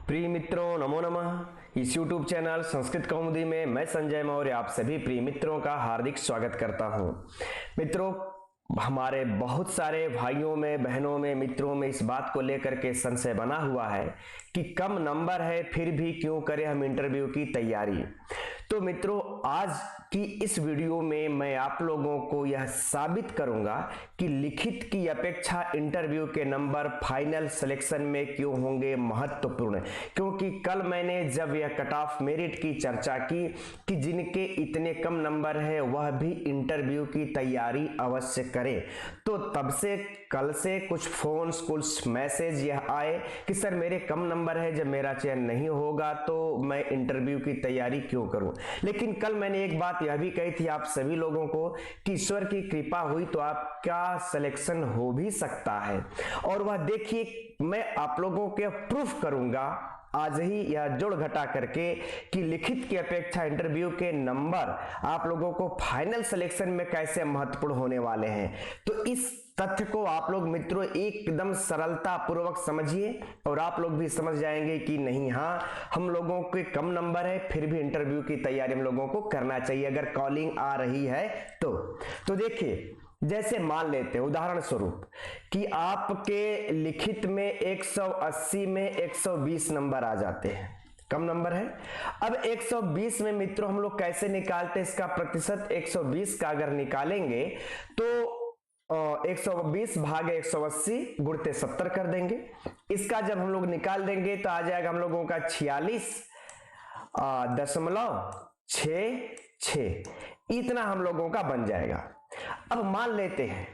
प्रिय मित्रों, नमो नमः। इस YouTube चैनल संस्कृत कौमुदी में मैं संजय मौर्य आप सभी प्रिय मित्रों का हार्दिक स्वागत करता हूं। मित्रों, हमारे बहुत सारे भाइयों में, बहनों में, मित्रों में इस बात को लेकर के संशय बना हुआ है कि कम नंबर है फिर भी क्यों करें हम इंटरव्यू की तैयारी। तो मित्रों, आज की इस वीडियो में मैं आप लोगों को यह साबित करूंगा कि लिखित की अपेक्षा इंटरव्यू के नंबर फाइनल सिलेक्शन में क्यों होंगे महत्वपूर्ण। क्योंकि कल मैंने जब यह कट ऑफ मेरिट की चर्चा की कि जिनके इतने कम नंबर है वह भी इंटरव्यू की तैयारी अवश्य करें, तो तब से कल से कुछ फोन, कुछ मैसेज यह आए कि सर मेरे कम नंबर है, जब मेरा चयन नहीं होगा तो मैं इंटरव्यू की तैयारी क्यों करूं। लेकिन कल मैंने एक बात यह भी कही थी आप सभी लोगों को कि ईश्वर की कृपा हुई तो आपका सिलेक्शन हो भी सकता है। और वह देखिए, मैं आप लोगों के प्रूफ करूंगा आज ही यह जोड़ घटा करके कि लिखित की अपेक्षा इंटरव्यू के नंबर आप लोगों को फाइनल सिलेक्शन में कैसे महत्वपूर्ण होने वाले हैं। तो इस तथ्य को आप लोग मित्रों एकदम सरलता पूर्वक समझिए और आप लोग भी समझ जाएंगे कि नहीं, हाँ, हम लोगों के कम नंबर है फिर भी इंटरव्यू की तैयारी हम लोगों को करना चाहिए अगर कॉलिंग आ रही है तो देखिए, जैसे मान लेते हैं उदाहरण स्वरूप कि आपके लिखित में 180 में 120 नंबर आ जाते हैं, कम नंबर है। अब 120 में मित्रों हम लोग कैसे निकालते हैं इसका प्रतिशत। 120 का अगर निकालेंगे तो 120 भागे 180 गुणते 70 कर देंगे। इसका जब हम लोग निकाल देंगे तो आ जाएगा हम लोगों का 46.66 इतना हम लोगों का बन जाएगा। अब मान लेते हैं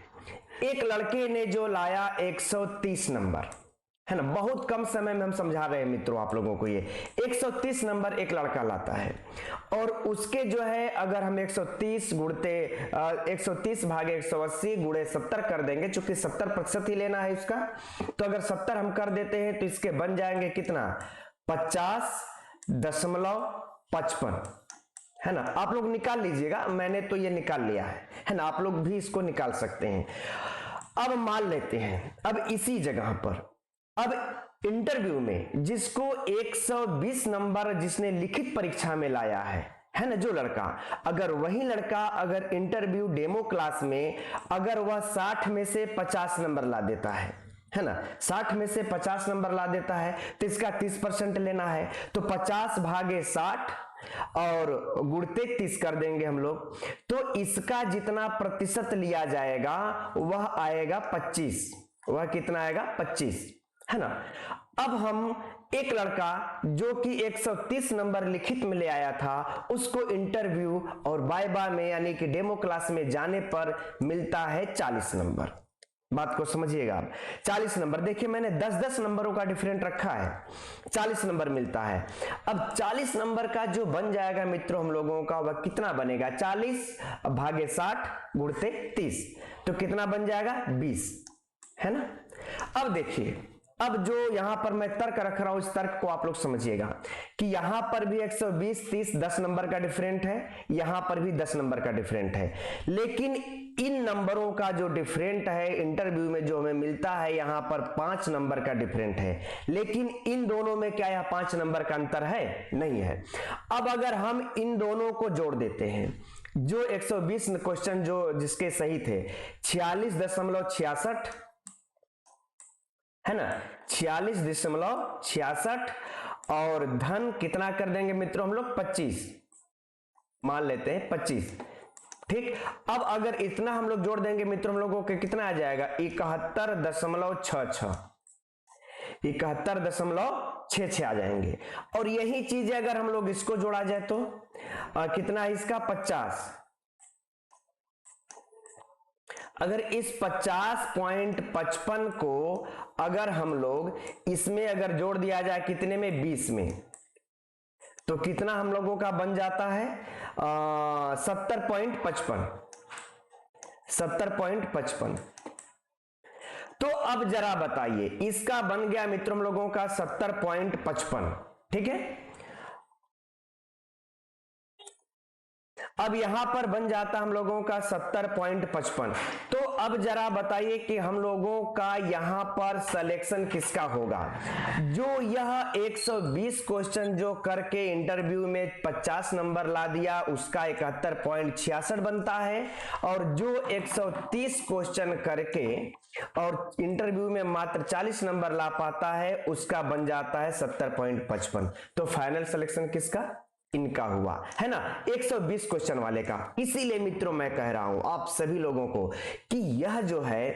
एक लड़के ने जो लाया 130 नंबर, है ना, बहुत कम समय में हम समझा रहे हैं मित्रों आप लोगों को। ये 130 नंबर एक लड़का लाता है और उसके जो है अगर हम 130 गुणते 130 भागे 180 गुणे 70 कर देंगे, चूंकि 70% ही लेना है उसका, तो अगर 70 हम कर देते हैं तो इसके बन जाएंगे कितना, 50.55, है ना। आप लोग निकाल लीजिएगा, मैंने तो ये निकाल लिया है ना, आप लोग भी इसको निकाल सकते हैं। अब मान लेते हैं, अब इसी जगह पर अब इंटरव्यू में जिसको 120 नंबर जिसने लिखित परीक्षा में लाया है ना, जो लड़का, अगर वही लड़का अगर इंटरव्यू डेमो क्लास में अगर वह 60 में से 50 नंबर ला देता है ना, 60 में से 50 नंबर ला देता है तो इसका 30% लेना है, तो 50 भागे 60 और गुणते 30 कर देंगे हम लोग, तो इसका जितना प्रतिशत लिया जाएगा वह आएगा 25। वह कितना आएगा, 25, है ना। अब हम एक लड़का जो कि 130 नंबर लिखित में ले आया था उसको इंटरव्यू और वाइवा में यानी कि डेमो क्लास में जाने पर मिलता है 40 नंबर। बात को समझिएगा आप, 40 नंबर, देखिए मैंने 10-10 नंबरों का डिफरेंट रखा है, 40 नंबर मिलता है। अब 40 नंबर का जो बन जाएगा मित्रों हम लोगों का वह कितना बनेगा, 40 भागे 60 गुणते 30, तो कितना बन जाएगा, 20, है ना। अब देखिए, अब जो यहां पर मैं तर्क रख रहा हूं इस तर्क को आप लोग समझिएगा कि यहां पर भी 120 30 10 नंबर का डिफरेंट है, यहां पर भी 10 नंबर का डिफरेंट है, लेकिन इन नंबरों का जो डिफरेंट है इंटरव्यू में जो हमें मिलता है यहां पर 5 नंबर का डिफरेंट है, लेकिन इन दोनों में क्या यह 5 नंबर का अंतर है, नहीं है। अब अगर हम इन दोनों को जोड़ देते हैं, जो 120 क्वेश्चन जो जिसके सही थे 46.66, है ना, 46.66 और धन कितना कर देंगे मित्रों हम लोग, 25 मान लेते हैं, 25, ठीक। अब अगर इतना हम लोग जोड़ देंगे मित्रों हम लोगों के कितना आ जाएगा, 71.66, 71.66 आ जाएंगे। और यही चीज अगर हम लोग इसको जोड़ा जाए तो कितना है इसका, 50। अगर इस 50.55 को अगर हम लोग इसमें अगर जोड़ दिया जाए कितने में, 20 में, तो कितना हम लोगों का बन जाता है, 70.55, 70.55। तो अब जरा बताइए, इसका बन गया मित्रों हम लोगों का 70.55, ठीक है। अब यहां पर बन जाता हम लोगों का 70.55। तो अब जरा बताइए कि हम लोगों का यहां पर सिलेक्शन किसका होगा। जो यह 120 क्वेश्चन जो करके इंटरव्यू में 50 नंबर ला दिया उसका 71.66 बनता है, और जो 130 क्वेश्चन करके और इंटरव्यू में मात्र 40 नंबर ला पाता है उसका बन जाता है 70.55। तो फाइनल सिलेक्शन किसका, इनका हुआ है ना, 120 क्वेश्चन वाले का। इसीलिए मित्रों मैं कह रहा हूं आप सभी लोगों को कि यह जो है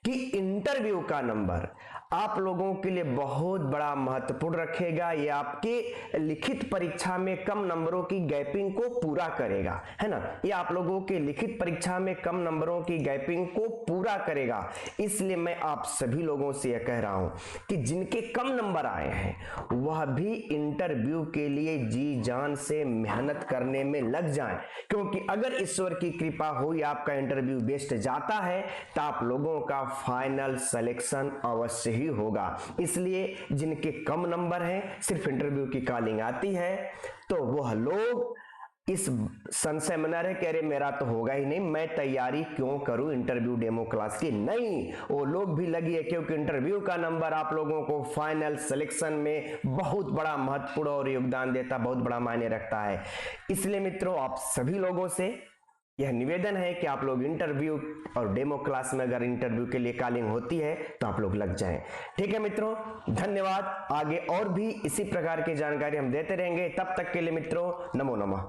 कि इंटरव्यू का नंबर आप लोगों के लिए बहुत बड़ा महत्वपूर्ण रखेगा। ये आपके लिखित परीक्षा में कम नंबरों की गैपिंग को पूरा करेगा, है ना। ये आप लोगों के लिखित परीक्षा में कम नंबरों की गैपिंग को पूरा करेगा। इसलिए मैं आप सभी लोगों से यह कह रहा हूं कि जिनके कम नंबर आए हैं वह भी इंटरव्यू के लिए जी जान से मेहनत करने में लग जाएं, क्योंकि अगर ईश्वर की कृपा हुई आपका इंटरव्यू बेस्ट जाता है तो आप लोगों का फाइनल सिलेक्शन अवश्य ही होगा। इसलिए जिनके कम नंबर हैं, सिर्फ इंटरव्यू की कॉलिंग आती है, तो वह लोग इस संशय में न रहे कह रहे मेरा तो होगा ही नहीं, मैं तैयारी क्यों करूं इंटरव्यू डेमो क्लास की। नहीं, वो लोग भी लगी है, क्योंकि इंटरव्यू का नंबर आप लोगों को फाइनल सिलेक्शन में बहुत बड़ा महत्वपूर्ण और योगदान देता, बहुत बड़ा मायने रखता है। इसलिए मित्रों आप सभी लोगों से यह निवेदन है कि आप लोग इंटरव्यू और डेमो क्लास में अगर इंटरव्यू के लिए कॉलिंग होती है तो आप लोग लग जाएं। ठीक है मित्रों, धन्यवाद। आगे और भी इसी प्रकार की जानकारी हम देते रहेंगे। तब तक के लिए मित्रों नमो नमः।